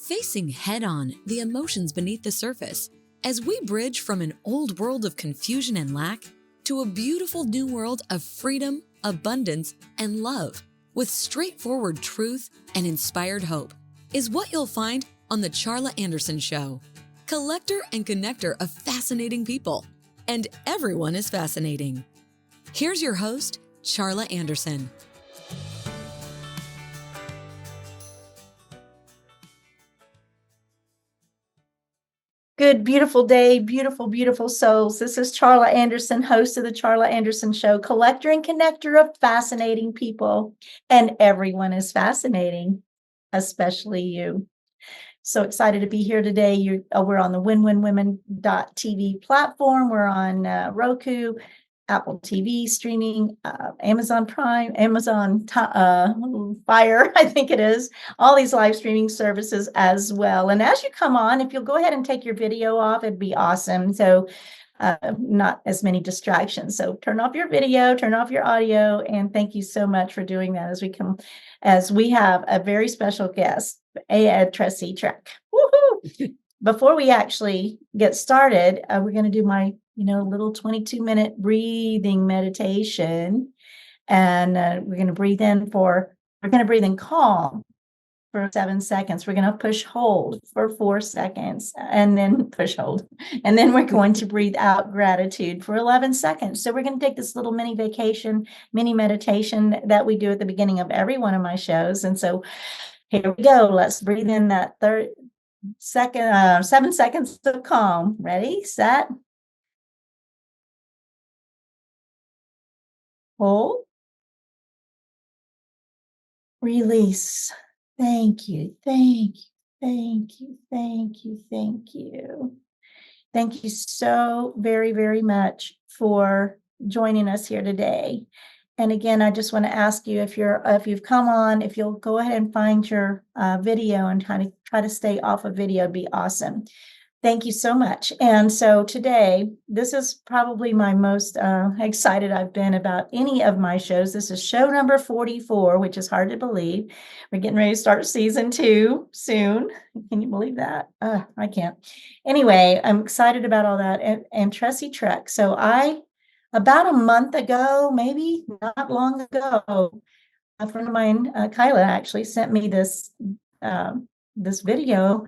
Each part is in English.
facing head-on the emotions beneath the surface as we bridge from an old world of confusion and lack to a beautiful new world of freedom, abundance, and love with straightforward truth and inspired hope is what you'll find on The Charla Anderson Show. Collector and connector of fascinating people, and everyone is fascinating. Here's your host, Charla Anderson. Good, beautiful day, beautiful, beautiful souls. This is Charla Anderson, host of the Charla Anderson Show, collector and connector of fascinating people. And everyone is fascinating, especially you. So excited to be here today. We're on the winwinwomen.tv platform. We're on Roku, Apple TV streaming, Amazon Prime, Amazon Fire, I think it is, all these live streaming services as well. And as you come on, if you'll go ahead and take your video off, it'd be awesome. So not as many distractions. So turn off your video, turn off your audio, and thank you so much for doing that as we have a very special guest, Theresa Griffith. Woohoo! Before we actually get started, we're going to do my little 22-minute breathing meditation. And we're going to breathe in calm for 7 seconds. We're going to push hold for 4 seconds and then push hold. And then we're going to breathe out gratitude for 11 seconds. So we're going to take this little mini meditation that we do at the beginning of every one of my shows. And so here we go. Let's breathe in that 7 seconds of calm. Ready, set, hold, release. Thank you, thank you, thank you, thank you, thank you. Thank you so very, very much for joining us here today. And again, I just want to ask you if you've come on, if you'll go ahead and find your video and try to stay off of video, it'd be awesome. Thank you so much. And so today, this is probably my most excited I've been about any of my shows. This is show number 44, which is hard to believe. We're getting ready to start season 2 soon. Can you believe that? I can't. Anyway, I'm excited about all that. And Theresa Griffith. So about a month ago, maybe not long ago, a friend of mine, Kyla, actually sent me this video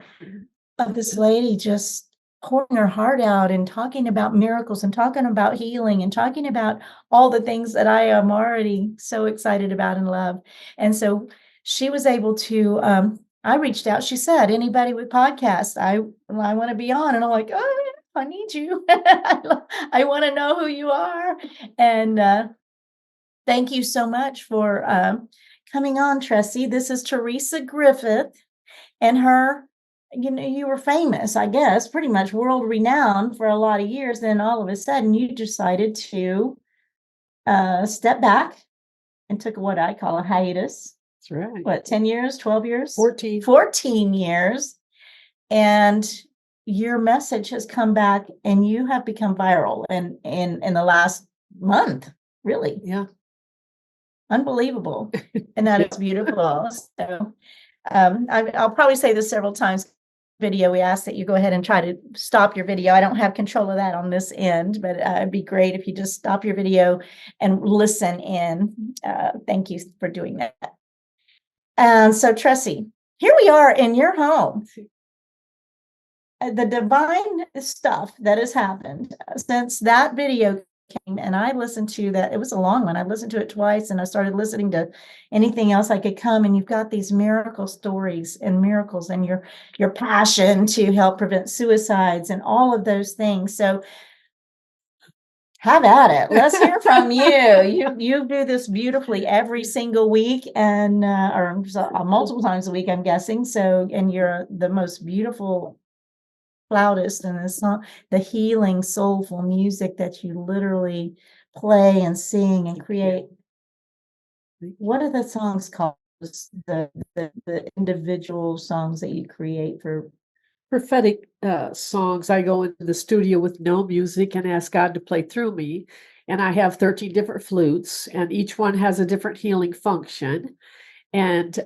of this lady just pouring her heart out and talking about miracles and talking about healing and talking about all the things that I am already so excited about and love. And so she was able to, I reached out, she said, anybody with podcasts, I want to be on. And I'm like, oh, I need you. I want to know who you are. And thank you so much for coming on, Tressie. This is Theresa Griffith, and her, you were famous, I guess, pretty much world renowned for a lot of years. Then all of a sudden you decided to step back and took what I call a hiatus. That's right. What, 10 years, 12 years? 14 years. And your message has come back and you have become viral in the last month, really. Yeah. Unbelievable. And that is beautiful. So I'll probably say this several times. Video, we ask that you go ahead and try to stop your video. I don't have control of that on this end, but it'd be great if you just stop your video and listen in. Thank you for doing that. And so, Tressie, here we are in your home. The divine stuff that has happened since that video came, and I listened to that. It was a long one. I listened to it twice, and I started listening to anything else I could come. And you've got these miracle stories and miracles, and your passion to help prevent suicides and all of those things. So have at it. Let's hear from you. You do this beautifully every single week, and or multiple times a week, I'm guessing. So, and you're the most beautiful flautist, and it's not the healing, soulful music that you literally play and sing and create. What are the songs called? The individual songs that you create for Prophetic songs. I go into the studio with no music and ask God to play through me. And I have 13 different flutes, and each one has a different healing function. And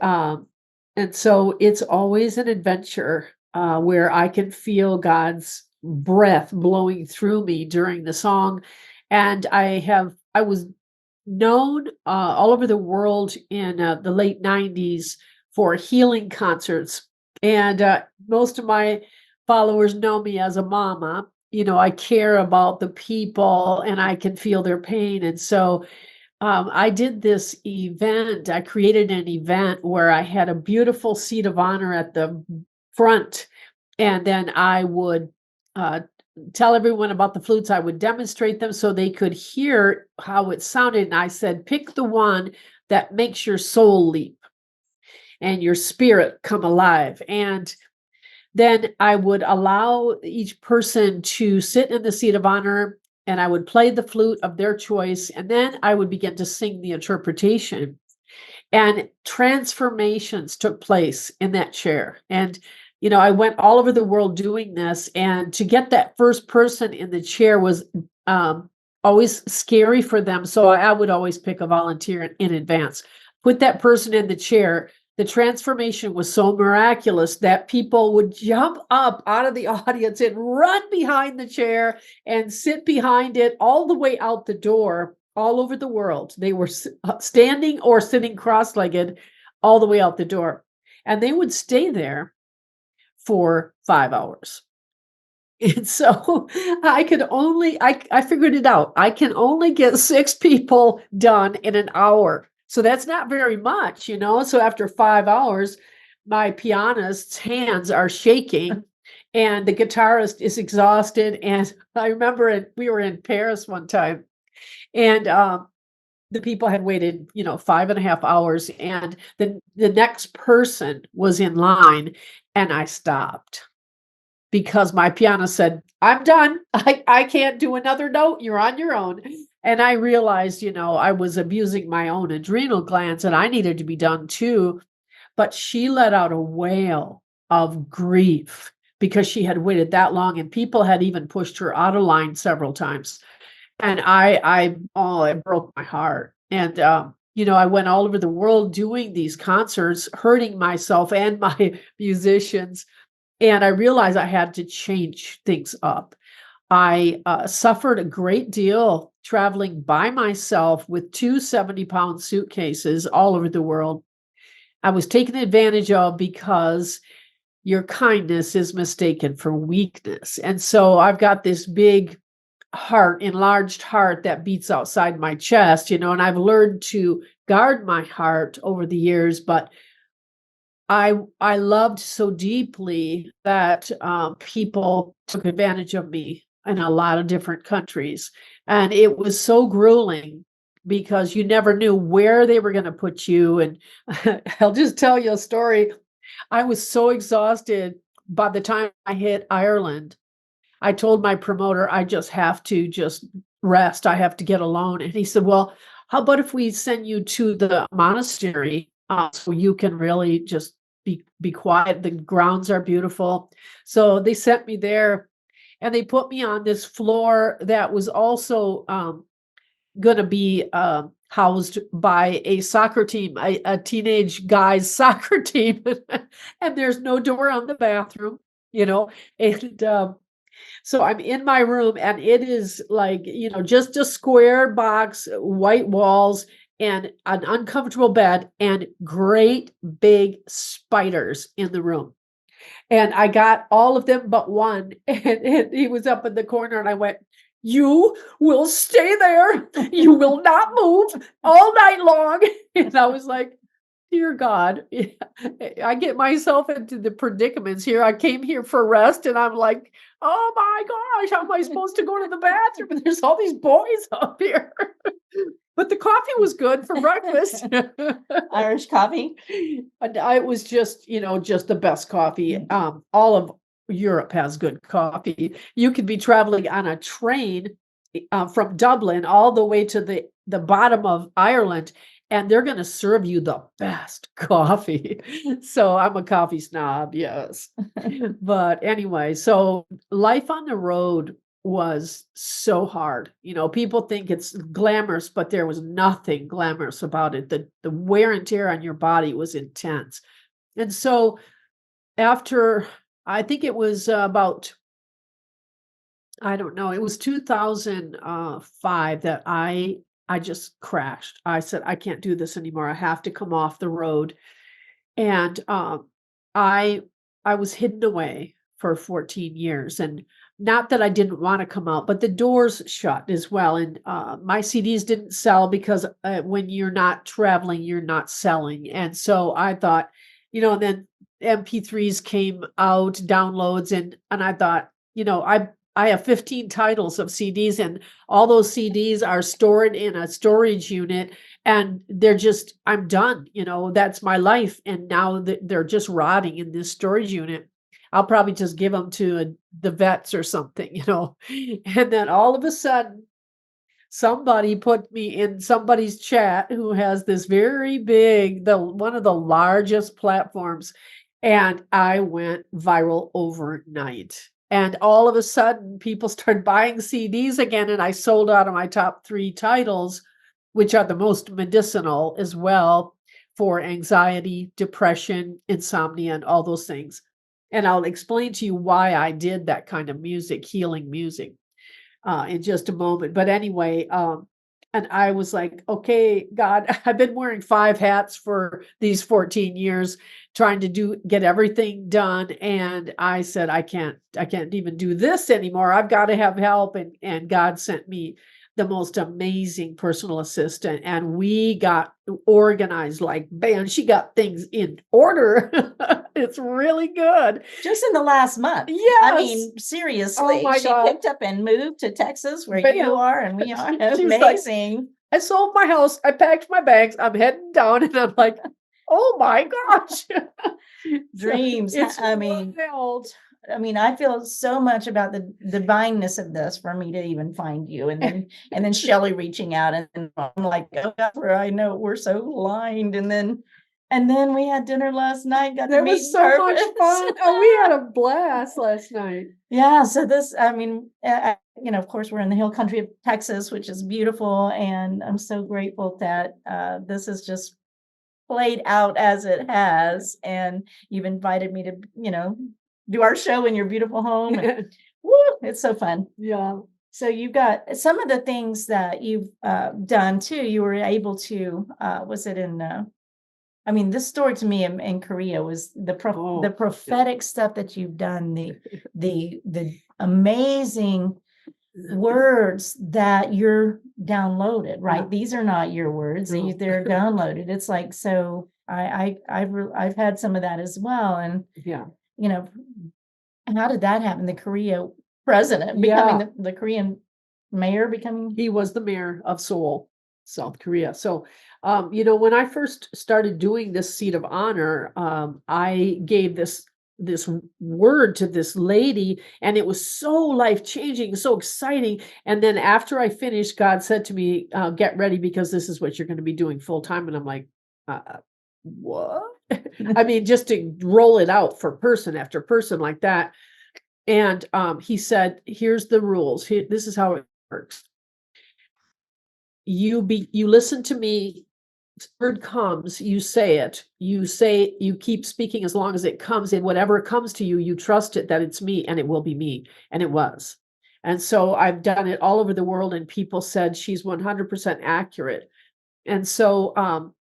And so it's always an adventure where I can feel God's breath blowing through me during the song. And I was known all over the world in the late 90s for healing concerts. And most of my followers know me as a mama. I care about the people and I can feel their pain. And so I did this event. I created an event where I had a beautiful seat of honor at the front. And then I would uh, tell everyone about the flutes. I would demonstrate them so they could hear how it sounded. And I said, pick the one that makes your soul leap and your spirit come alive. And then I would allow each person to sit in the seat of honor and I would play the flute of their choice. And then I would begin to sing the interpretation. And transformations took place in that chair. And, I went all over the world doing this. And to get that first person in the chair was always scary for them. So I would always pick a volunteer in advance, put that person in the chair. The transformation was so miraculous that people would jump up out of the audience and run behind the chair and sit behind it all the way out the door, all over the world. They were standing or sitting cross-legged all the way out the door. And they would stay there for 5 hours. And so I figured it out. I can only get 6 people done in an hour. So that's not very much, So after 5 hours, my pianist's hands are shaking and the guitarist is exhausted. And I remember we were in Paris one time and the people had waited, 5.5 hours and the next person was in line and I stopped because my pianist said, I'm done. I can't do another note. You're on your own. And I realized, I was abusing my own adrenal glands and I needed to be done too. But she let out a wail of grief because she had waited that long and people had even pushed her out of line several times. And it broke my heart. And, I went all over the world doing these concerts, hurting myself and my musicians. And I realized I had to change things up. I suffered a great deal traveling by myself with 2 70-pound suitcases all over the world. I was taken advantage of because your kindness is mistaken for weakness. And so I've got this big enlarged heart that beats outside my chest, and I've learned to guard my heart over the years, but I loved so deeply that people took advantage of me in a lot of different countries. And it was so grueling because you never knew where they were going to put you. And I'll just tell you a story. I was so exhausted by the time I hit Ireland. I told my promoter, I just have to just rest. I have to get alone. And he said, well, how about if we send you to the monastery so you can really just be quiet? The grounds are beautiful. So they sent me there and they put me on this floor that was also going to be housed by a soccer team, a teenage guys soccer team. And there's no door on the bathroom, and so I'm in my room and it is like, just a square box, white walls and an uncomfortable bed and great big spiders in the room. And I got all of them but one. And he was up in the corner and I went, you will stay there. You will not move all night long. And I was like, dear God, I get myself into the predicaments here. I came here for rest and I'm like, oh my gosh, how am I supposed to go to the bathroom? And there's all these boys up here. But the coffee was good for breakfast. Irish coffee. And it was just, just the best coffee. All of Europe has good coffee. You could be traveling on a train from Dublin all the way to the bottom of Ireland, and they're going to serve you the best coffee. So I'm a coffee snob, yes. But anyway, so life on the road was so hard. People think it's glamorous, but there was nothing glamorous about it. The wear and tear on your body was intense. And so after, I think it was about, I don't know, it was 2005 that I just crashed. I said, I can't do this anymore. I have to come off the road. And I I was hidden away for 14 years, and not that I didn't want to come out, but the doors shut as well. And my CDs didn't sell because when you're not traveling, you're not selling. And so I thought, and then MP3s came out, downloads, and I thought, I have 15 titles of CDs, and all those CDs are stored in a storage unit, and I'm done, that's my life. And now they're just rotting in this storage unit. I'll probably just give them to the vets or something, And then all of a sudden, somebody put me in somebody's chat who has this very big, one of the largest platforms, and I went viral overnight. And all of a sudden, people started buying CDs again, and I sold out of my top 3 titles, which are the most medicinal as well for anxiety, depression, insomnia, and all those things. And I'll explain to you why I did that kind of music, healing music, in just a moment. But anyway, and I was like, okay, God, I've been wearing 5 hats for these 14 years, trying to get everything done. And I said, I can't even do this anymore. I've got to have help. And God sent me the most amazing personal assistant, and we got organized like, man, she got things in order. It's really good. Just in the last month. Yes. I mean, seriously, my she God. picked up and moved to Texas where Bam. you are and we are. She's like, Amazing. I sold my house, I packed my bags, I'm heading down, and I'm like, oh my gosh. Dreams. It's I mean, wild. I feel so much about the divineness of this for me to even find you. And then Shelley reaching out, and I'm like, oh God, I know we're so aligned. And then we had dinner last night. Got to There meet was in so much purpose. fun. Oh, we had a blast last night. Yeah. So this, of course, we're in the hill country of Texas, which is beautiful. And I'm so grateful that this is just played out as it has. And you've invited me to, do our show in your beautiful home. And, woo, it's so fun. Yeah. So you've got some of the things that you've done too. You were able to, was it in, this story to me in Korea was the prophetic stuff that you've done, the amazing words that you're downloaded, right? Yeah. These are not your words; No. they're downloaded. It's like, so I've had some of that as well, and Yeah. How did that happen? The Korea president becoming the Korean mayor becoming. He was the mayor of Seoul, South Korea. So, when I first started doing this seat of honor, I gave this word to this lady, and it was so life-changing, so exciting. And then after I finished, God said to me, get ready, because this is what you're going to be doing full time. And I'm like, what? Just to roll it out for person after person like that. And he said, here's the rules. This is how it works. You listen to me, word comes, you say it. You keep speaking as long as it comes in. Whatever comes to you, you trust it that it's me, and it will be me. And it was. And so I've done it all over the world, and people said she's 100% accurate. And so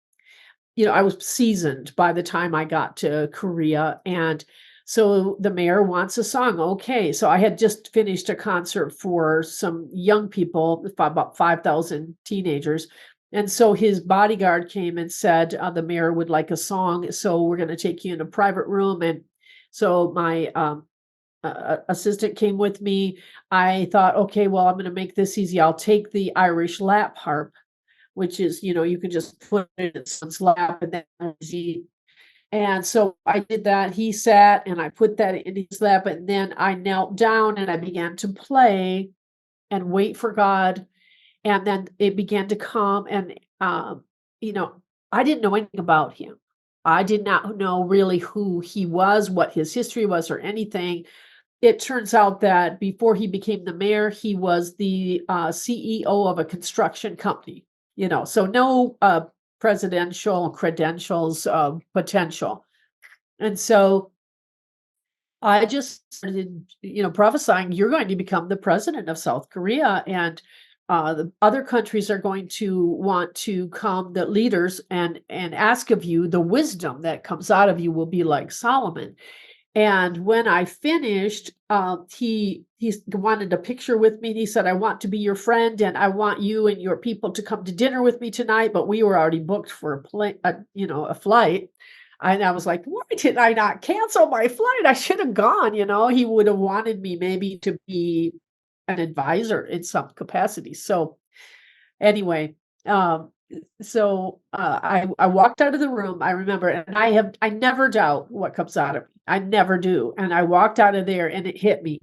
I was seasoned by the time I got to Korea. And so the mayor wants a song. Okay. So I had just finished a concert for some young people, about 5,000 teenagers. And so his bodyguard came and said, the mayor would like a song. So we're going to take you in a private room. And so my assistant came with me. I thought, okay, well, I'm going to make this easy. I'll take the Irish lap harp, which is, you can just put it in someone's lap, and then and so I did that. He sat, and I put that in his lap, and then I knelt down and I began to play and wait for God. And then it began to come, and I didn't know anything about him. I did not know really who he was, what his history was, or anything. It turns out that before he became the mayor, he was the CEO of a construction company. So no presidential credentials potential. And so I just started, prophesying, you're going to become the president of South Korea, and the other countries are going to want to come, the leaders, and ask of you the wisdom that comes out of you will be like Solomon. And when I finished, he wanted a picture with me. And he said, "I want to be your friend, and I want you and your people to come to dinner with me tonight." But we were already booked for a flight. And I was like, "Why did I not cancel my flight? I should have gone." He would have wanted me maybe to be an advisor in some capacity. So anyway, I walked out of the room, I remember, and I never doubt what comes out of me. I never do. And I walked out of there and it hit me.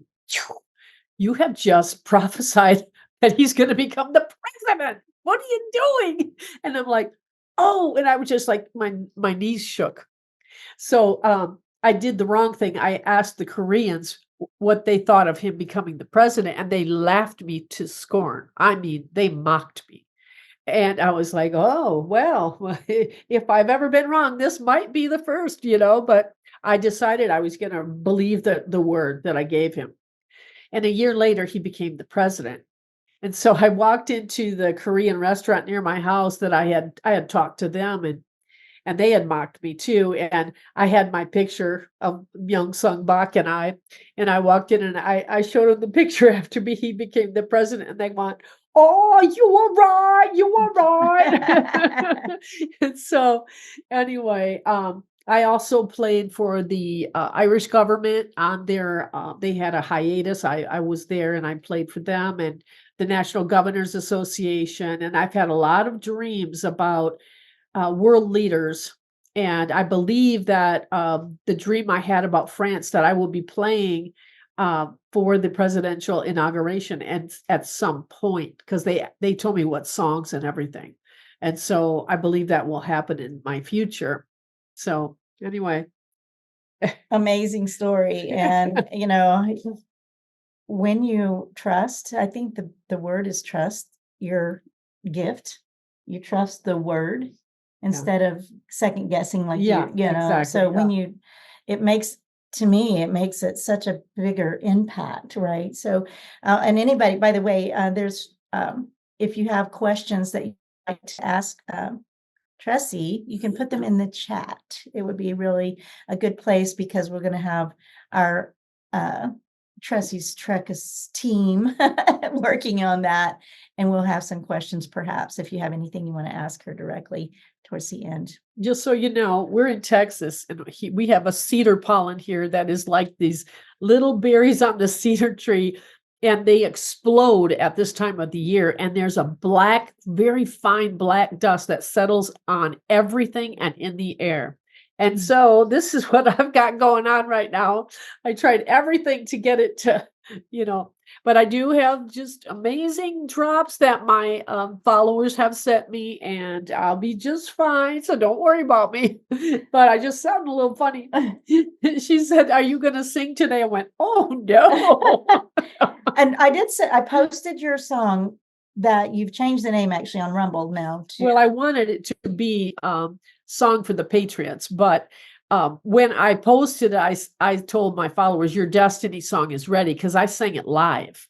You have just prophesied that he's going to become the president. What are you doing? And I'm like, oh, and I was just like, my knees shook. So I did the wrong thing. I asked the Koreans what they thought of him becoming the president, and they laughed me to scorn. I mean, they mocked me. And I was like, oh, well, if I've ever been wrong, this might be the first, but I decided I was going to believe the word that I gave him. And a year later, he became the president. And so I walked into the Korean restaurant near my house that I had talked to them, and they had mocked me too. And I had my picture of Young Sung Bak and I walked in and I showed them the picture after he became the president, and they went, "Oh, you were right. You were right." And so anyway, I also played for the Irish government on their, they had a hiatus. I was there and I played for them, and the National Governors Association. And I've had a lot of dreams about world leaders. And I believe that the dream I had about France, that I will be playing for the presidential inauguration and at some point, because they told me what songs and everything. And so I believe that will happen in my future. So anyway. Amazing story. And, when you trust, I think the word is trust your gift. You trust the word instead of second guessing like Yeah, exactly. So when it makes, to me, it makes it such a bigger impact, right? So, and anybody, by the way, there's, if you have questions that you'd like to ask, Tressie, you can put them in the chat. It would be really a good place, because we're going to have our Tressie's Trekkus team working on that, and we'll have some questions perhaps if you have anything you want to ask her directly towards the end. Just so you know, we're in Texas, and we have a cedar pollen here that is like these little berries on the cedar tree, and they explode at this time of the year. And there's a black, very fine black dust that settles on everything and in the air. And so this is what I've got going on right now. I tried everything to get it to, but I do have just amazing drops that my followers have sent me, and I'll be just fine. So don't worry about me. But I just sound a little funny. She said, "Are you going to sing today?" I went, "Oh, no." And I did say, I posted your song that you've changed the name actually on Rumble now. Well, I wanted it to be Song for the Patriots, but when I posted it, I told my followers, "Your Destiny song is ready," because I sang it live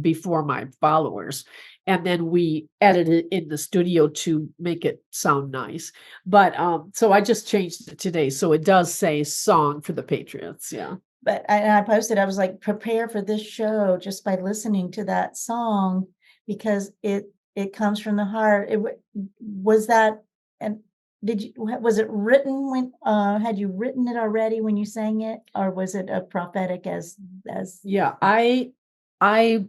before my followers, and then we edited it in the studio to make it sound nice. But so I just changed it today, so it does say Song for the Patriots. Yeah. But I posted, I was like, prepare for this show just by listening to that song, because it comes from the heart. Was that, and was it written when, had you written it already when you sang it, or was it a prophetic as? Yeah, I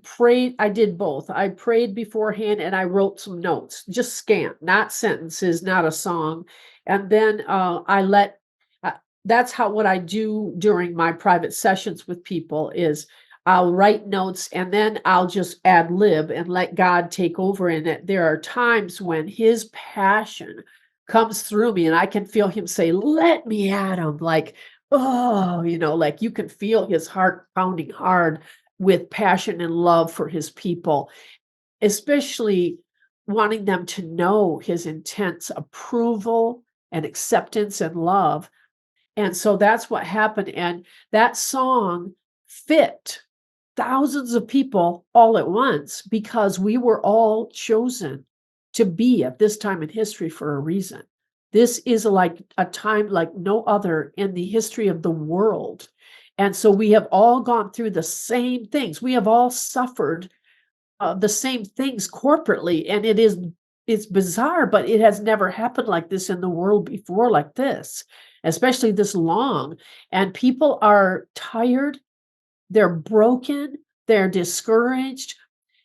prayed, I did both. I prayed beforehand and I wrote some notes, just scant, not sentences, not a song. And then that's what I do during my private sessions with people is I'll write notes and then I'll just ad lib and let God take over. And that there are times when his passion comes through me and I can feel him say, "Let me at him." Like, oh, like you can feel his heart pounding hard with passion and love for his people, especially wanting them to know his intense approval and acceptance and love. And so that's what happened. And that song fit thousands of people all at once because we were all chosen to be at this time in history for a reason. This is like a time like no other in the history of the world. And so we have all gone through the same things. We have all suffered the same things corporately. And it's bizarre, but it has never happened like this in the world before, like this, especially this long. And people are tired, they're broken, they're discouraged.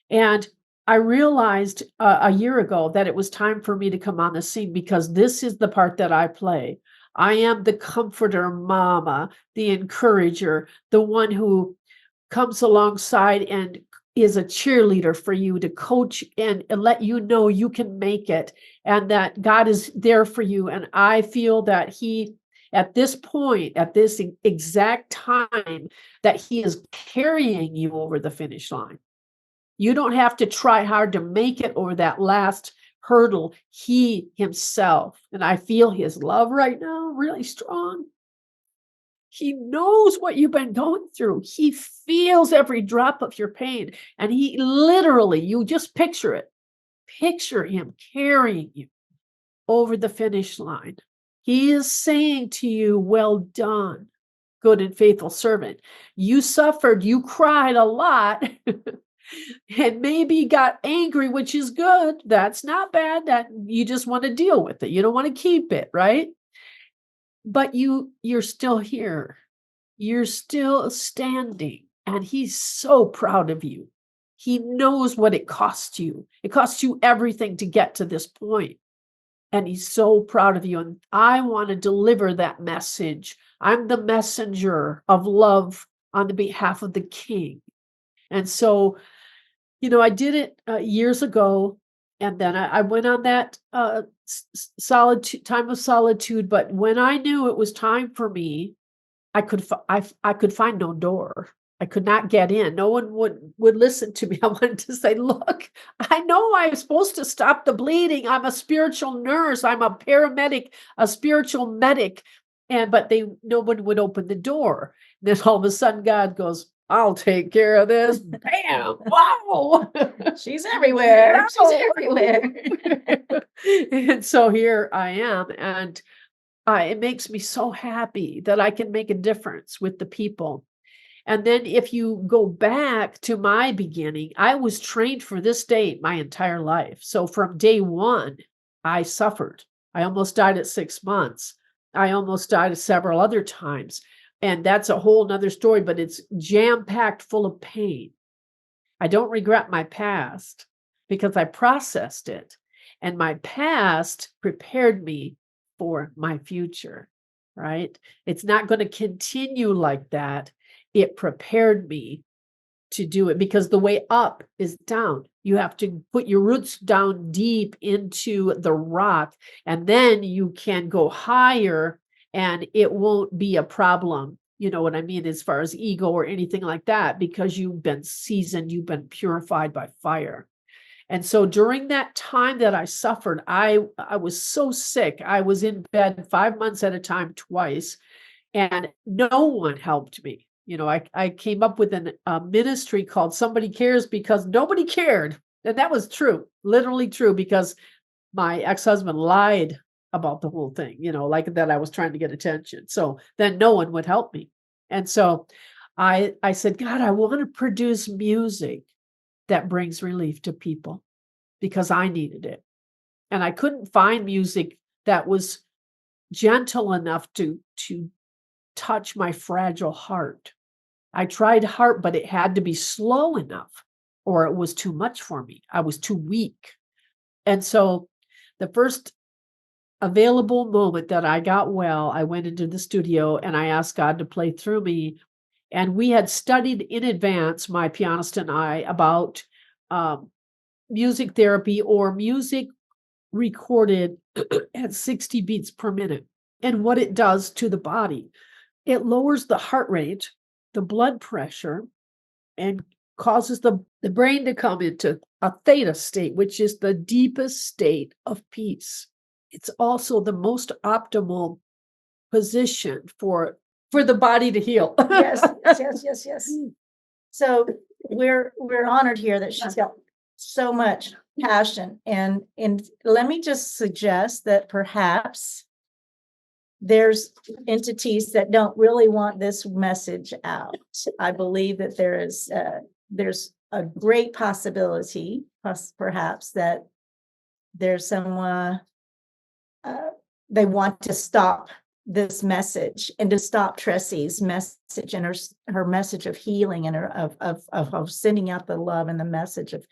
And I realized a year ago that it was time for me to come on the scene because this is the part that I play. I am the comforter mama, the encourager, the one who comes alongside and is a cheerleader for you to coach and let you know you can make it and that God is there for you. And I feel that he, at this point, at this exact time, that he is carrying you over the finish line. You don't have to try hard to make it over that last hurdle. He himself, and I feel his love right now, really strong. He knows what you've been going through. He feels every drop of your pain. And he literally, you just picture it. Picture him carrying you over the finish line. He is saying to you, well done, good and faithful servant. You suffered, you cried a lot, and maybe got angry, which is good. That's not bad. That you just want to deal with it. You don't want to keep it, right? But you're still here. You're still standing, and he's so proud of you. He knows what it cost you. It cost you everything to get to this point. And he's so proud of you. And I want to deliver that message. I'm the messenger of love on the behalf of the King. And so, I did it years ago. And then I went on that time of solitude. But when I knew it was time for me, I could find no door. I could not get in. No one would listen to me. I wanted to say, look, I know I'm supposed to stop the bleeding. I'm a spiritual nurse. I'm a paramedic, a spiritual medic. But nobody would open the door. Then all of a sudden God goes, I'll take care of this. Bam! Wow! She's everywhere. She's No. everywhere. And so here I am. And it makes me so happy that I can make a difference with the people. And then if you go back to my beginning, I was trained for this date my entire life. So from day one, I suffered. I almost died at 6 months. I almost died several other times. And that's a whole nother story, but it's jam-packed full of pain. I don't regret my past because I processed it. And my past prepared me for my future, right? It's not going to continue like that. It prepared me to do it because the way up is down. You have to put your roots down deep into the rock, and then you can go higher and it won't be a problem. You know what I mean? As far as ego or anything like that, because you've been seasoned, you've been purified by fire. And so during that time that I suffered, I was so sick. I was in bed 5 months at a time, twice, and no one helped me. I came up with a ministry called Somebody Cares because nobody cared. And that was true, literally true, because my ex-husband lied about the whole thing, like that I was trying to get attention. So then no one would help me. And so I said, God, I want to produce music that brings relief to people because I needed it. And I couldn't find music that was gentle enough to touch my fragile heart. I tried hard, but it had to be slow enough or it was too much for me. I was too weak. And so the first available moment that I got well, I went into the studio and I asked God to play through me. And we had studied in advance, my pianist and I, about music therapy or music recorded at 60 beats per minute and what it does to the body. It lowers the heart rate, the blood pressure, and causes the brain to come into a theta state, which is the deepest state of peace. It's also the most optimal position for the body to heal. Yes. So we're honored here that she's got so much passion. And let me just suggest that perhaps there's entities that don't really want this message out. I believe that there's a great possibility, perhaps, that there's someone they want to stop this message and to stop Tressy's message and her message of healing and her of sending out the love and the message of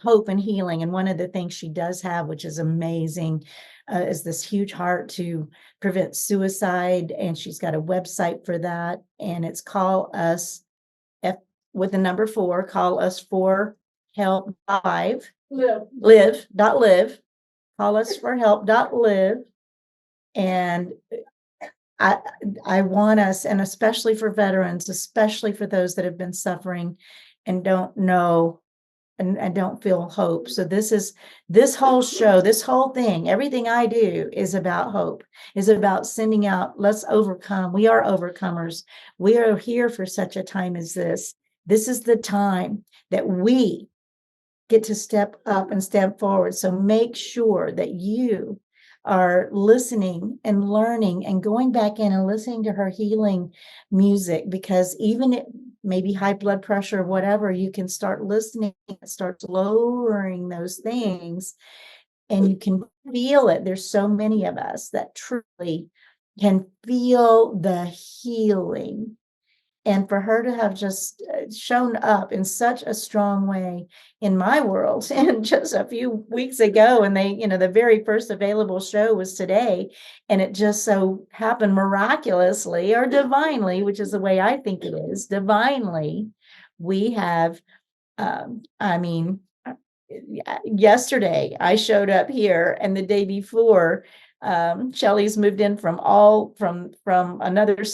hope and healing. And one of the things she does have, which is amazing, is this huge heart to prevent suicide. And she's got a website for that. And it's Call Us, with the number 4, Call Us for Help live. Call Us for Help.live. And I want us, and especially for veterans, especially for those that have been suffering and don't know and don't feel hope. So this whole show, this whole thing, everything I do is about hope, is about sending out, let's overcome. We are overcomers. We are here for such a time as this. This is the time that we get to step up and step forward. So make sure that you are listening and learning and going back in and listening to her healing music, because even it maybe high blood pressure or whatever, you can start listening, it starts lowering those things, and you can feel it. There's so many of us that truly can feel the healing. And for her to have just shown up in such a strong way in my world, and just a few weeks ago, and the very first available show was today, and it just so happened miraculously or divinely, which is the way I think it is, divinely, we have, yesterday I showed up here, and the day before, Shelley's moved in from another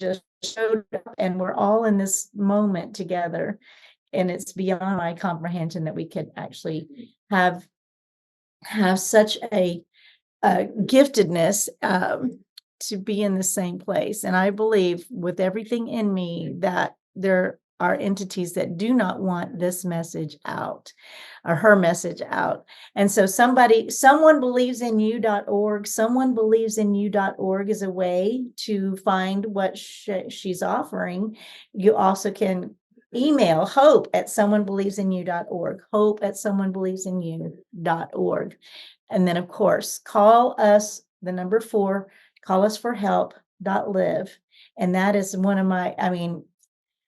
just showed up, and we're all in this moment together, and it's beyond my comprehension that we could actually have such a giftedness to be in the same place. And I believe with everything in me that there are entities that do not want this message out, or her message out. And so someone believes in you.org, someonebelievesin.you.org is a way to find what she's offering. You also can email hope@someonebelievesin.you.org, hope@someonebelievesin.you.org. And then, of course, call us, the number 4, Call Us for Help.live. And that is one of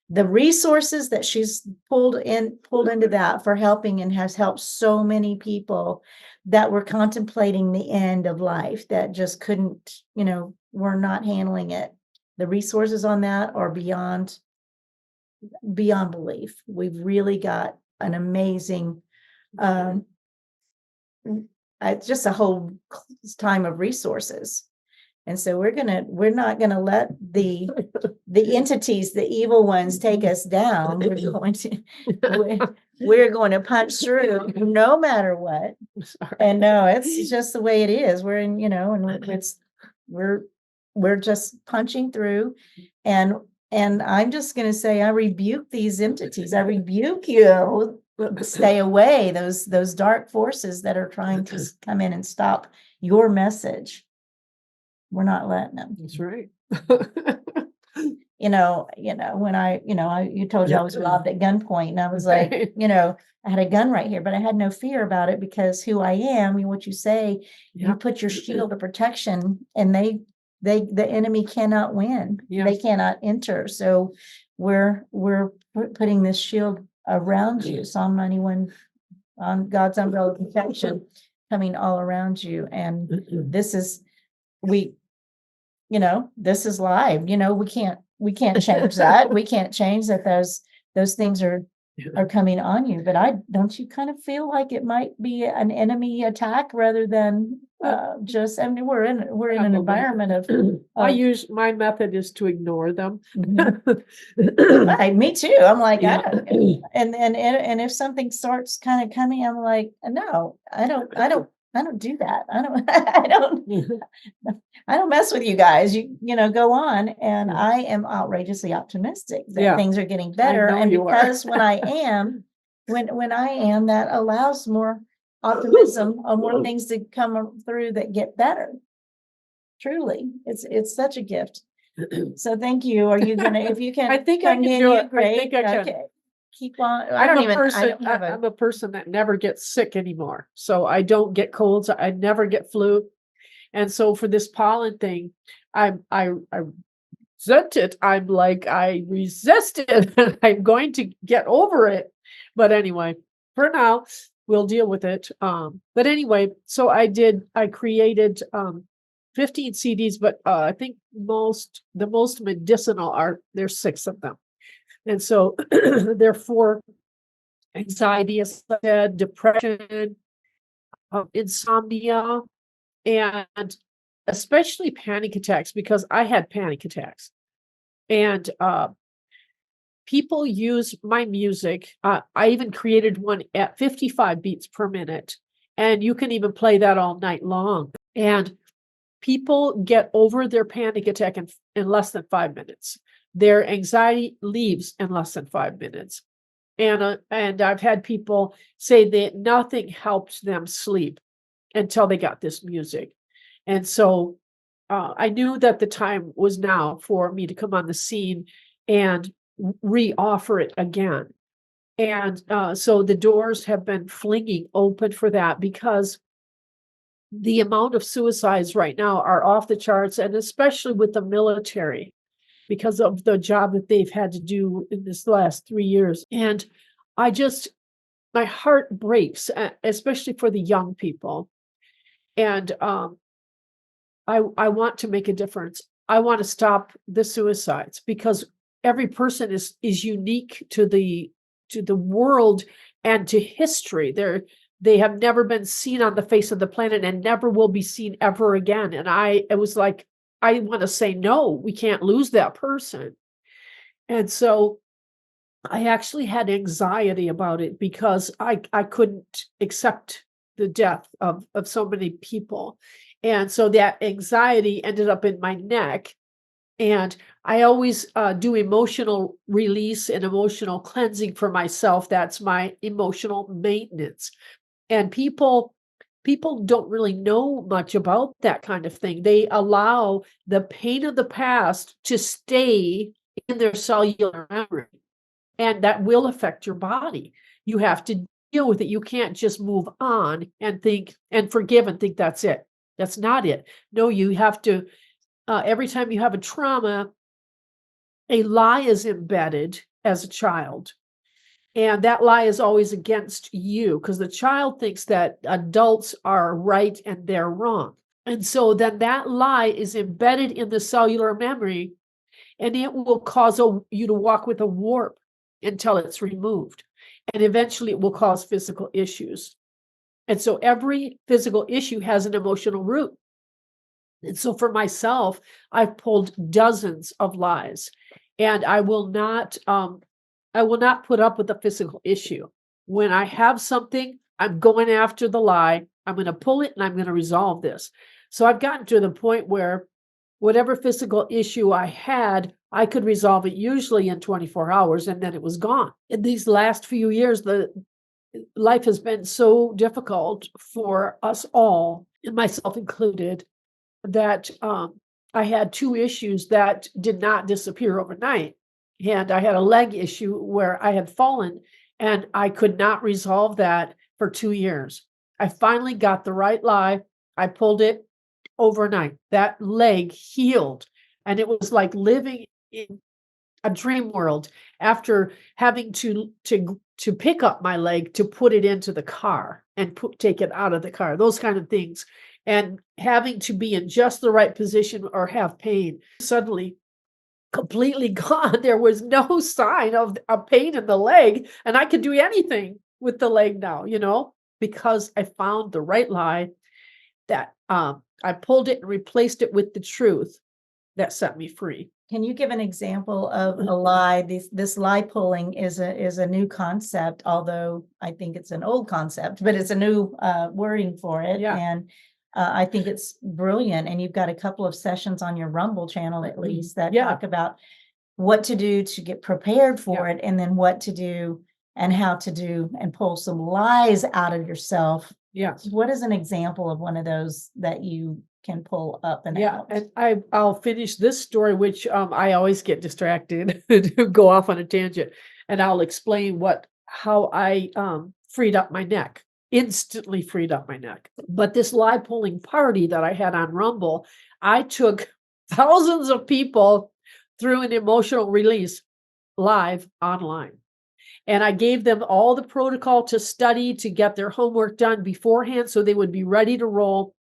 the resources that she's pulled into that for helping, and has helped so many people that were contemplating the end of life, that just couldn't, were not handling it. The resources on that are beyond belief. We've really got an amazing, just a whole time of resources. And so we're not gonna let the entities, the evil ones, take us down. We're going to punch through no matter what. And no, it's just the way it is. We're in, and we're just punching through. And I'm just gonna say, I rebuke these entities. I rebuke you. Stay away, those dark forces that are trying to come in and stop your message. We're not letting them. That's right. When you told you I was robbed at gunpoint, and I was like, I had a gun right here, but I had no fear about it, because who I am, what you say, you put your shield of protection, and the enemy cannot win. They cannot enter. So we're putting this shield around you, Psalm 91, on God's umbrella of protection coming all around you. And this is this is live. We can't change that. We can't change that those things are coming on you. But don't you kind of feel like it might be an enemy attack rather than we're in an environment of my method is to ignore them. Right, me too. I'm like, and if something starts kind of coming, I'm like, no, I don't I don't do that. I don't, I don't mess with you guys. Go on. And Yeah. I am outrageously optimistic that Yeah. things are getting better. know And you are. because when I am, that allows more optimism or more things to come through that get better. Truly, it's such a gift. So thank you. Are you gonna, if you can I think I can do continue, it. I great. think I can. Okay. Keep on. I'm a person that never gets sick anymore. So I don't get colds. I never get flu. And so for this pollen thing, I resent it. I'm like, I resist it. And I'm going to get over it. But anyway, for now, we'll deal with it. But anyway, so I created 15 CDs, but I think the most medicinal there's 6 of them. And so they're for anxiety, as I said, depression, insomnia, and especially panic attacks, because I had panic attacks. And people use my music. I even created one at 55 beats per minute, and you can even play that all night long. And people get over their panic attack in less than 5 minutes. Their anxiety leaves in less than 5 minutes. And I've had people say that nothing helped them sleep until they got this music. And so I knew that the time was now for me to come on the scene and re-offer it again. And so the doors have been flinging open for that, because the amount of suicides right now are off the charts, and especially with the military, because of the job that they've had to do in this last 3 years. And my heart breaks, especially for the young people. And I want to make a difference. I want to stop the suicides, because every person is unique to the world and to history. They have never been seen on the face of the planet and never will be seen ever again. And it was like, I want to say, no, we can't lose that person. And so I actually had anxiety about it, because I couldn't accept the death of so many people. And so that anxiety ended up in my neck. And I always do emotional release and emotional cleansing for myself. That's my emotional maintenance. And people don't really know much about that kind of thing. They allow the pain of the past to stay in their cellular memory, and that will affect your body. You have to deal with it. You can't just move on and think and forgive and think that's it. That's not it. No, you have to, every time you have a trauma, a lie is embedded as a child. And that lie is always against you, because the child thinks that adults are right and they're wrong. And so then that lie is embedded in the cellular memory, and it will cause you to walk with a warp until it's removed. And eventually it will cause physical issues. And so every physical issue has an emotional root. And so for myself, I've pulled dozens of lies, and I will not put up with a physical issue. When I have something, I'm going after the lie. I'm going to pull it and I'm going to resolve this. So I've gotten to the point where whatever physical issue I had, I could resolve it usually in 24 hours, and then it was gone. In these last few years, life has been so difficult for us all, and myself included, that I had 2 issues that did not disappear overnight. And I had a leg issue where I had fallen, and I could not resolve that for 2 years. I finally got the right lie. I pulled it overnight. That leg healed, and it was like living in a dream world after having to pick up my leg to put it into the car and take it out of the car, those kind of things, and having to be in just the right position or have pain. Suddenly completely gone. There was no sign of a pain in the leg, and I could do anything with the leg now, because I found the right lie, that I pulled it and replaced it with the truth that set me free. Can you give an example of a lie? This lie pulling is a new concept, although I think it's an old concept, but it's a new wording for it. Yeah. And I think it's brilliant. And you've got a couple of sessions on your Rumble channel, at least, that Yeah. talk about what to do to get prepared for Yeah. it, and then what to do and how to do and pull some lies out of yourself. Yes. What is an example of one of those that you can pull up and Yeah, out? and I'll finish this story, which I always get distracted to go off on a tangent, and I'll explain how I freed up my neck, instantly freed up my neck. But this lie pulling party that I had on Rumble, I took thousands of people through an emotional release live online. And I gave them all the protocol to study, to get their homework done beforehand so they would be ready to roll,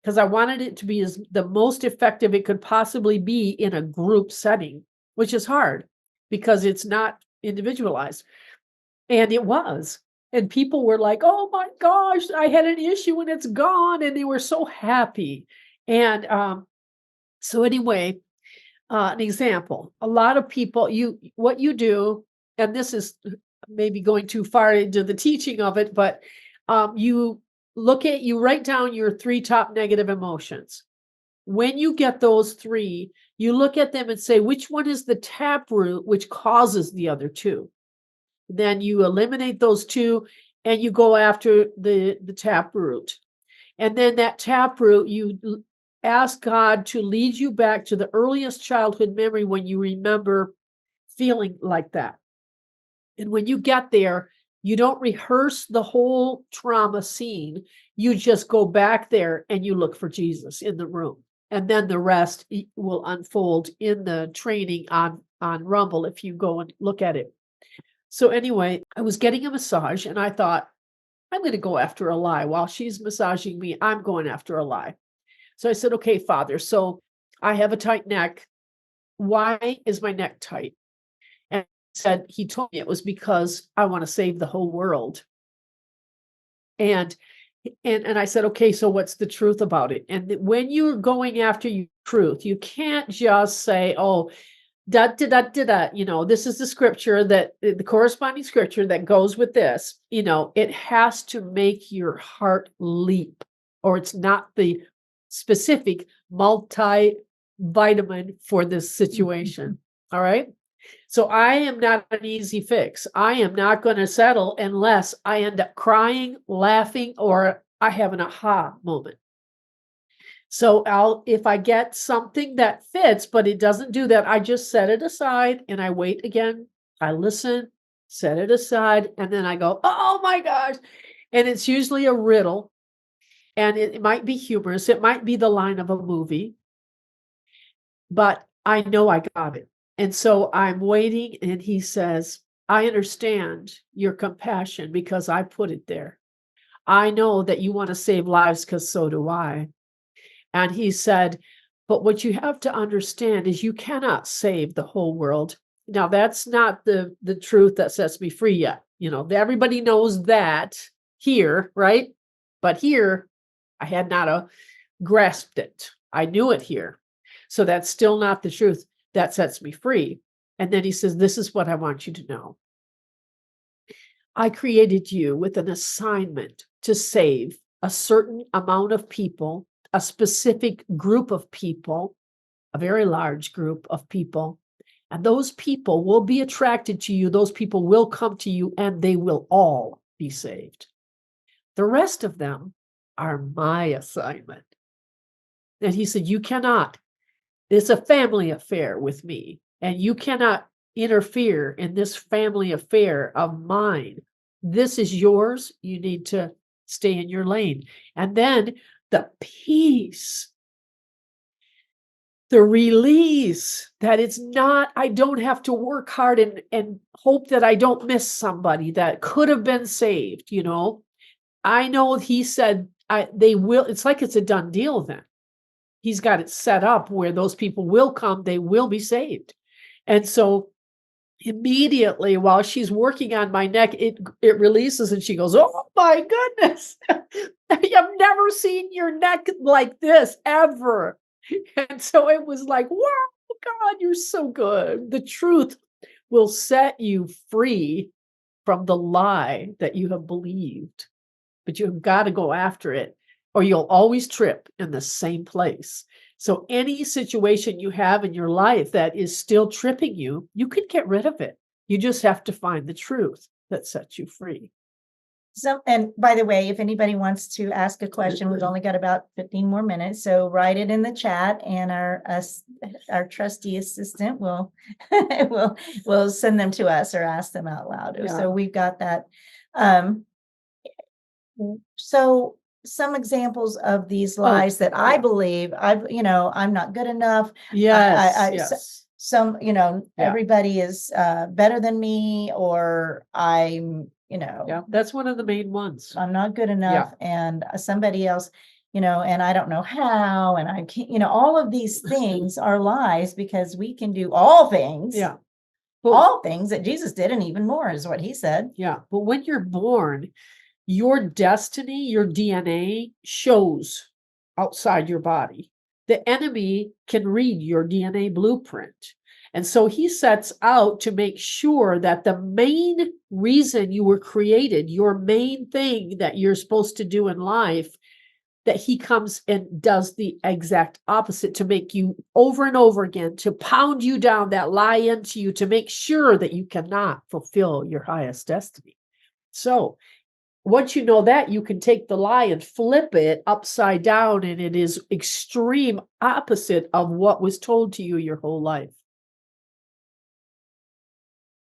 because I wanted it to be the most effective it could possibly be in a group setting, which is hard because it's not individualized. And it was. And people were like, oh my gosh, I had an issue and it's gone. And they were so happy. And so anyway, an example, a lot of people, what you do, and this is maybe going too far into the teaching of it, but you write down your 3 top negative emotions. When you get those 3, you look at them and say, which one is the taproot which causes the other 2? Then you eliminate those 2 and you go after the taproot. And then that taproot, you ask God to lead you back to the earliest childhood memory when you remember feeling like that. And when you get there, you don't rehearse the whole trauma scene. You just go back there and you look for Jesus in the room. And then the rest will unfold in the training on Rumble if you go and look at it. So anyway, I was getting a massage and I thought, I'm going to go after a lie. While she's massaging me, I'm going after a lie. So I said, okay, Father, so I have a tight neck. Why is my neck tight? And he told me it was because I want to save the whole world. And I said, okay, so what's the truth about it? And when you're going after your truth, you can't just say, oh, da, da, da, da, da, this is the scripture the corresponding scripture that goes with this, it has to make your heart leap, or it's not the specific multivitamin for this situation. All right. So I am not an easy fix. I am not going to settle unless I end up crying, laughing, or I have an aha moment. So if I get something that fits, but it doesn't do that, I just set it aside and I wait again. I listen, set it aside, and then I go, oh my gosh. And it's usually a riddle. And it might be humorous. It might be the line of a movie. But I know I got it. And so I'm waiting, and he says, I understand your compassion because I put it there. I know that you want to save lives because so do I. And he said, but what you have to understand is you cannot save the whole world. Now, that's not the truth that sets me free yet. Everybody knows that here, right? But here, I had not grasped it. I knew it here. So that's still not the truth that sets me free. And then he says, this is what I want you to know. I created you with an assignment to save a certain amount of people, a specific group of people, a very large group of people. And those people will be attracted to you. Those people will come to you and they will all be saved. The rest of them are my assignment. And he said, you cannot. It's a family affair with me, and you cannot interfere in this family affair of mine. This is yours. You need to stay in your lane. And then the peace, the release that it's not, I don't have to work hard and hope that I don't miss somebody that could have been saved. I know he said they will. It's like it's a done deal then. He's got it set up where those people will come, they will be saved. And so immediately while she's working on my neck, it releases and she goes, oh my goodness, I've never seen your neck like this ever. And so it was like, wow. God, you're so good. The truth will set you free from the lie that you have believed, but you've got to go after it, or you'll always trip in the same place. So any situation you have in your life that is still tripping you, you can get rid of it. You just have to find the truth that sets you free. So, and by the way, if anybody wants to ask a question, we've only got about 15 more minutes, so write it in the chat, and our trusty assistant will will send them to us or ask them out loud. Yeah. So we've got that. So some examples of these lies that I believe I'm not good enough. Yes, yes. Some, everybody is better than me, or I'm, yeah, that's one of the main ones. I'm not good enough, and somebody else, and I don't know how, and I can't, all of these things are lies, because we can do all things. Yeah. All things that Jesus did, and even more, is what he said. Yeah. But when you're born, your destiny, your DNA shows outside your body. The enemy can read your DNA blueprint. And so he sets out to make sure that the main reason you were created, your main thing that you're supposed to do in life, that he comes and does the exact opposite, to make you over and over again, to pound you down, that lie into you, to make sure that you cannot fulfill your highest destiny. So once you know that, you can take the lie and flip it upside down, and it is extreme opposite of what was told to you your whole life.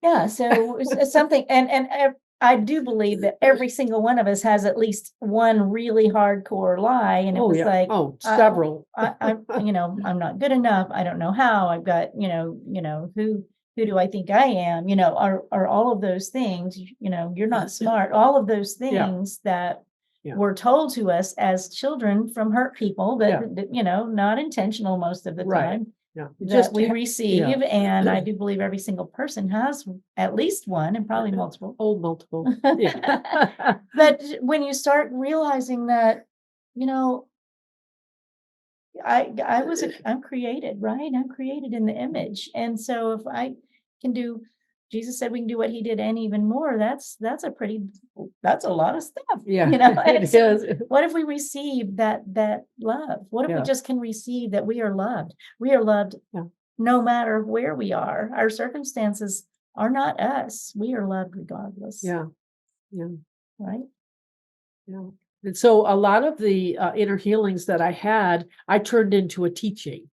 Yeah, so it's something, and I do believe that every single one of us has at least one really hardcore lie, and it was like, several. I'm not good enough. I don't know how. I've got, who do I think I am? Are all of those things, you're not smart. All of those things that were told to us as children from hurt people, that, not intentional most of the time. That we receive, and I do believe every single person has at least one, and probably multiple. Multiple. But when you start realizing that, I'm created, right? I'm created in the image, and so if I can do, Jesus said we can do what he did and even more. That's a lot of stuff. Yeah, it is. What if we receive that love? What if we just can receive that we are loved? We are loved no matter where we are. Our circumstances are not us. We are loved regardless. Yeah. Right? Yeah. And so a lot of the inner healings that I had, I turned into a teaching.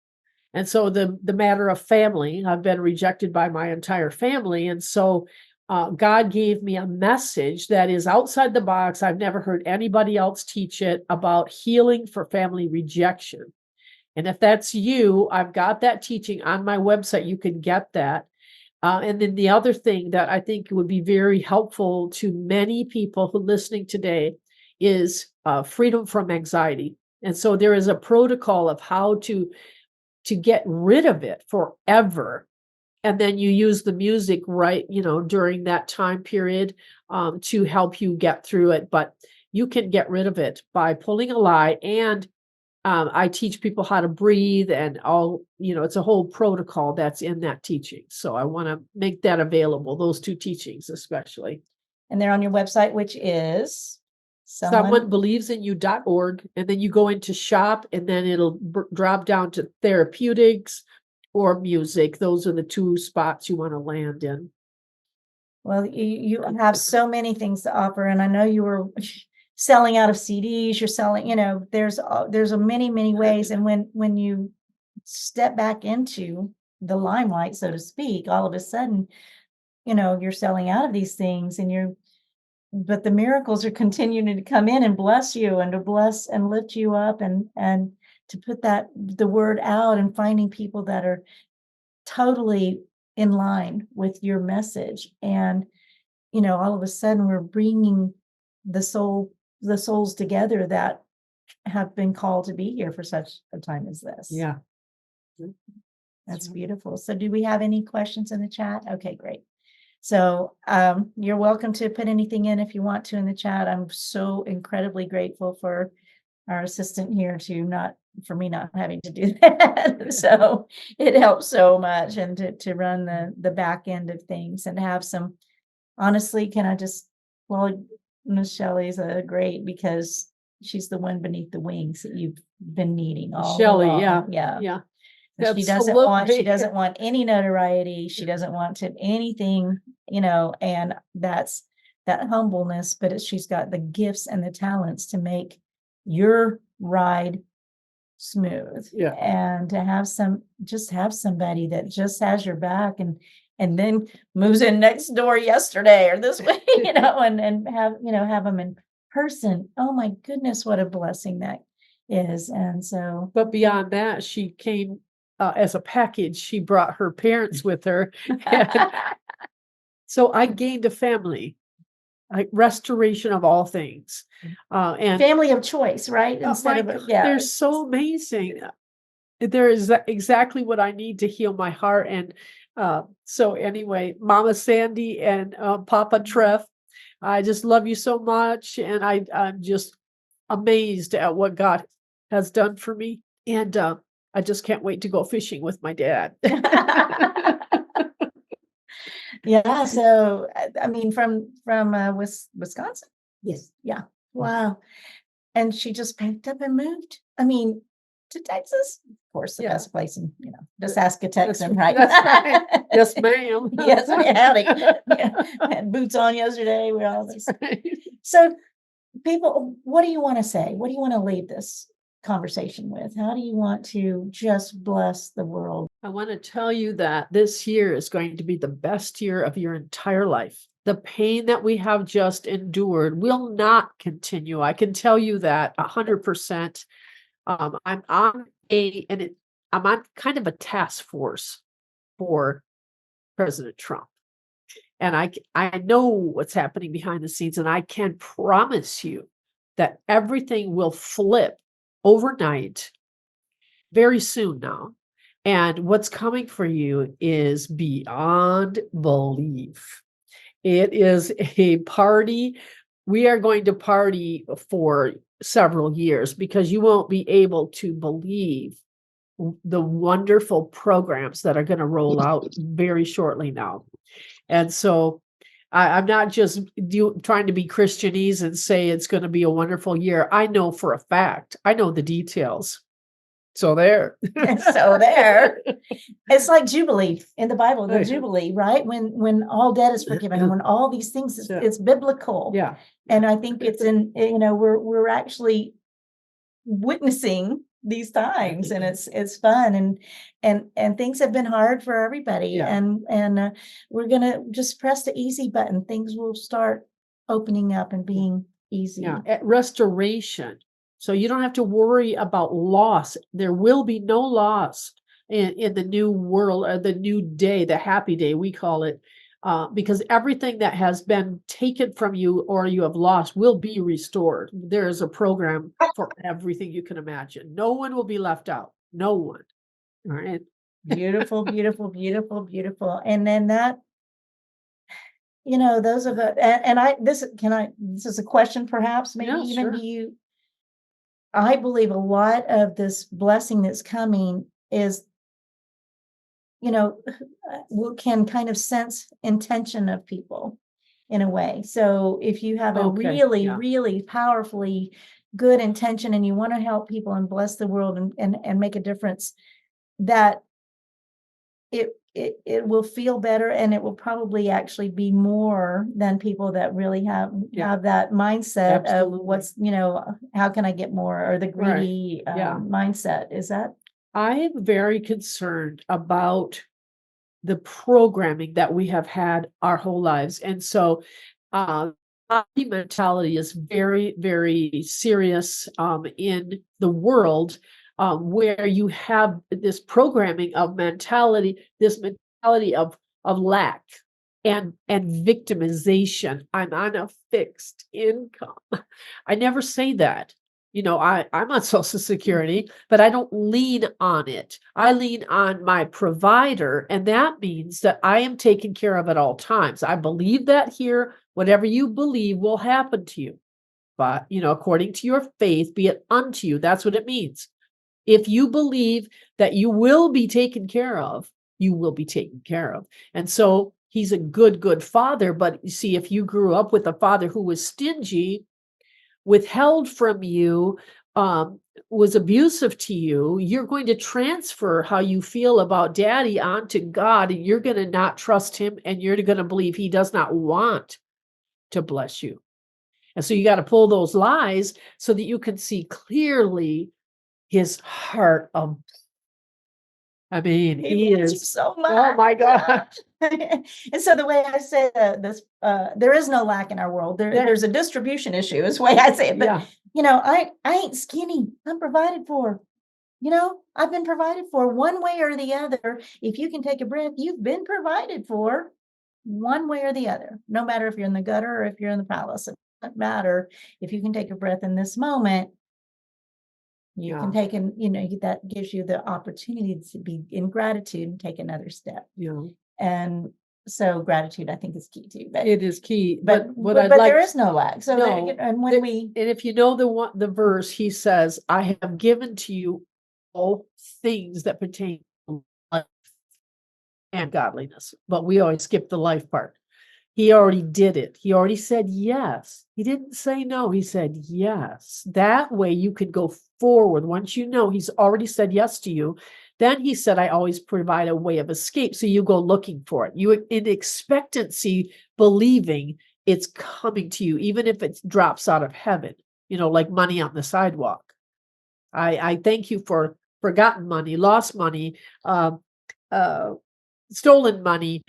And so the matter of family, I've been rejected by my entire family. And so God gave me a message that is outside the box. I've never heard anybody else teach it, about healing for family rejection. And if that's you, I've got that teaching on my website. You can get that. And then the other thing that I think would be very helpful to many people who are listening today is freedom from anxiety. And so there is a protocol of how to get rid of it forever. And then you use the music, right, during that time period to help you get through it. But you can get rid of it by pulling a lie. And I teach people how to breathe, and all, it's a whole protocol that's in that teaching. So I want to make that available, those two teachings especially. And they're on your website, which is someonebelievesin.you.org, and then you go into shop, and then it'll drop down to therapeutics or music. Those are the two spots you want to land in. Well, you have so many things to offer, and I know you were selling out of CDs. You're selling, there's many ways, and when you step back into the limelight, so to speak, all of a sudden, you're selling out of these things, but the miracles are continuing to come in and bless you, and to bless and lift you up, and to put the word out, and finding people that are totally in line with your message. And, all of a sudden we're bringing the souls together that have been called to be here for such a time as this. Yeah. That's beautiful. So do we have any questions in the chat? Okay, great. So you're welcome to put anything in if you want to in the chat. I'm so incredibly grateful for our assistant here for me not having to do that. So it helps so much, and to run the back end of things and have some, honestly, can I just, well, Miss Shelley's great because she's the one beneath the wings that you've been needing all Shelley, along. yeah. And she doesn't want any notoriety. She doesn't want anything, and that's that humbleness, but she's got the gifts and the talents to make your ride smooth. Yeah. And to have somebody that just has your back and then moves in next door yesterday or this way, and have them in person. Oh my goodness, what a blessing that is. And so, But beyond that, she came as a package. She brought her parents with her. So I gained a family, like restoration of all things. And family of choice, right? they're so amazing. There is exactly what I need to heal my heart. And so anyway, Mama Sandy and Papa Treff, I just love you so much. And I'm just amazed at what God has done for me. And I just can't wait to go fishing with my dad. Yeah. So, I mean, from Wisconsin. Yes. Yeah. Wow. And she just packed up and moved. I mean, to Texas, of course, the best place in, just ask a Texan, right? That's right. Yes, ma'am. Yes, howdy. Yeah. I had boots on yesterday. We're all this. So, people, what do you want to say? What do you want to leave this conversation with? How do you want to just bless the world? I want to tell you that this year is going to be the best year of your entire life. The pain that we have just endured will not continue. I can tell you that 100%. I'm on kind of a task force for President Trump. And I know what's happening behind the scenes, and I can promise you that everything will flip overnight very soon now. And what's coming for you is beyond belief. It is a party. We are going to party for several years because you won't be able to believe the wonderful programs that are going to roll out very shortly now. And so I'm not just trying to be Christianese and say it's going to be a wonderful year. I know for a fact. I know the details. So there. It's like Jubilee in the Bible, the Jubilee, right? When all debt is forgiven and when all these things, it's biblical. Yeah. And I think it's we're actually witnessing these times, and it's fun, and things have been hard for everybody. And we're going to just press the easy button. Things will start opening up and being easy. Yeah. At restoration. So you don't have to worry about loss. There will be no loss in the new world, or the new day, the happy day, we call it, because everything that has been taken from you or you have lost will be restored. There is a program for everything you can imagine. No one will be left out. No one. All right. Beautiful, beautiful, beautiful, beautiful. And then that, those of us, this is a question perhaps, maybe even to you. I believe a lot of this blessing that's coming is, we can kind of sense intention of people in a way. So if you have a really powerfully good intention and you want to help people and bless the world and make a difference, that it will feel better, and it will probably actually be more than people that really have that mindset of what's, how can I get more, or the greedy mindset. Is that? I am very concerned about the programming that we have had our whole lives. And so poverty mentality is very, very serious in the world, where you have this programming of this mentality of lack and victimization. I'm on a fixed income. I never say that. I'm on Social Security, but I don't lean on it. I lean on my provider, and that means that I am taken care of at all times. I believe that here, whatever you believe will happen to you. but, according to your faith, be it unto you. That's what it means. If you believe that you will be taken care of, you will be taken care of. And so he's a good, good father. But you see, if you grew up with a father who was stingy, withheld from you, was abusive to you, you're going to transfer how you feel about daddy onto God, and you're going to not trust him, and you're going to believe he does not want to bless you. And so you got to pull those lies so that you can see clearly his heart of, he loves you is so much. Oh my God. And so the way I say this, there is no lack in our world. There's a distribution issue, is the way I say it. But I ain't skinny. I'm provided for. I've been provided for one way or the other. If you can take a breath, you've been provided for one way or the other. No matter if you're in the gutter or if you're in the palace, it doesn't matter. If you can take a breath in this moment, you can take that gives you the opportunity to be in gratitude and take another step. And so gratitude, I think, is key too. But It is key. but there is no lack. So and if you know the verse, he says, I have given to you all things that pertain to life and godliness. But we always skip the life part. He already did it. He already said yes. He didn't say no. He said yes. That way you could go forward. Once you know he's already said yes to you, then he said, I always provide a way of escape. So you go looking for it. You in expectancy, believing it's coming to you, even if it drops out of heaven, like money on the sidewalk. I thank you for forgotten money, lost money, stolen money,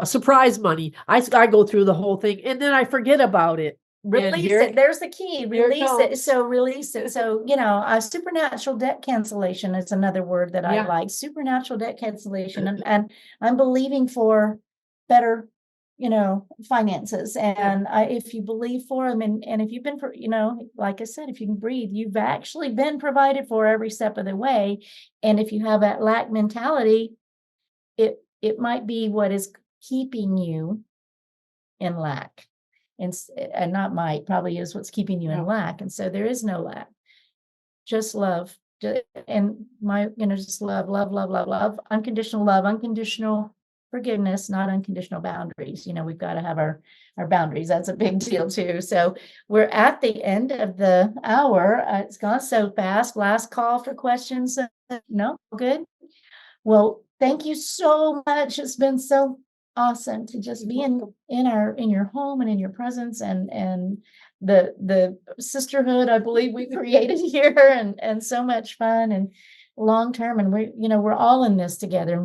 surprise money. I go through the whole thing and then I forget about it. Release it. There's the key. Release it. So release it. So, a supernatural debt cancellation is another word that I like. Supernatural debt cancellation. And I'm believing for better, finances. And if you believe for them and if you've been, like I said, if you can breathe, you've actually been provided for every step of the way. And if you have that lack mentality, it might be what is keeping you in lack. And not might, probably is what's keeping you in lack. And so there is no lack, just love. And just love, unconditional love, unconditional forgiveness, not unconditional boundaries. We've got to have our boundaries. That's a big deal too. So we're at the end of the hour. It's gone so fast. Last call for questions. No, good. Well, thank you so much. It's been so awesome to just be in your home and in your presence and the sisterhood I believe we created here and so much fun and long term. And we're all in this together, and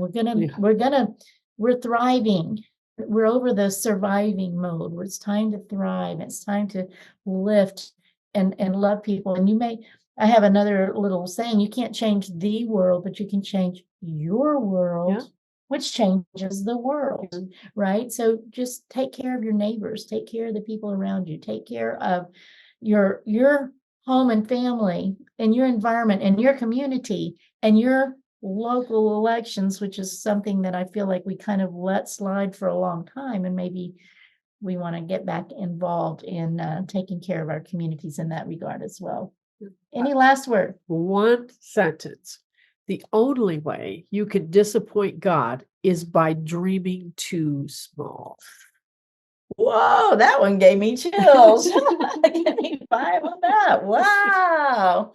we're thriving. We're over the surviving mode where it's time to thrive. It's time to lift and love people. And I have another little saying, you can't change the world, but you can change your world, which changes the world, right? So just take care of your neighbors, take care of the people around you, take care of your home and family and your environment and your community and your local elections, which is something that I feel like we kind of let slide for a long time. And maybe we want to get back involved in taking care of our communities in that regard as well. Any last word? One sentence. The only way you can disappoint God is by dreaming too small. Whoa, that one gave me chills. Give me 5 on that. Wow.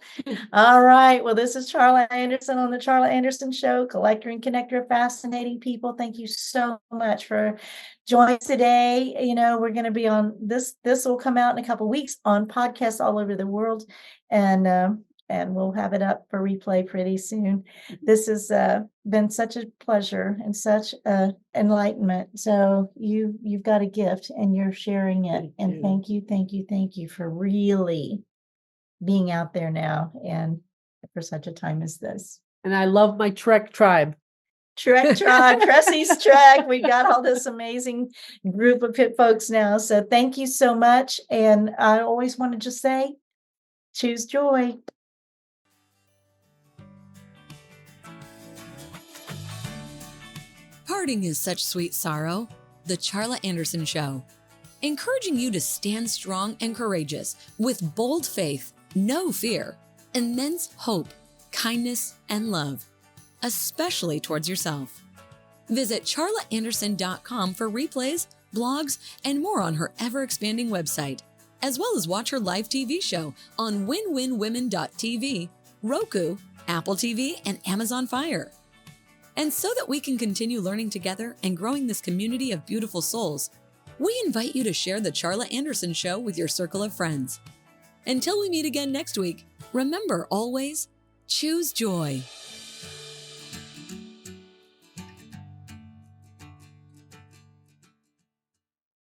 All right. Well, this is Charla Anderson on the Charla Anderson Show, collector and connector of fascinating people. Thank you so much for joining us today. We're going to be on this. This will come out in a couple of weeks on podcasts all over the world. And we'll have it up for replay pretty soon. This has been such a pleasure and such enlightenment. So you've got a gift and you're sharing it. And thank you for really being out there now and for such a time as this. And I love my Trek tribe. Trek tribe, Cressy's Trek. We got all this amazing group of pit folks now. So thank you so much. And I always want to just say, choose joy. Parting is such sweet sorrow. The Charla Anderson Show. encouraging you to stand strong and courageous with bold faith, no fear, immense hope, kindness, and love, especially towards yourself. Visit charlaanderson.com for replays, blogs, and more on her ever-expanding website, as well as watch her live TV show on winwinwomen.tv, Roku, Apple TV, and Amazon Fire. And so that we can continue learning together and growing this community of beautiful souls, we invite you to share the Charla Anderson Show with your circle of friends. Until we meet again next week, remember always, choose joy.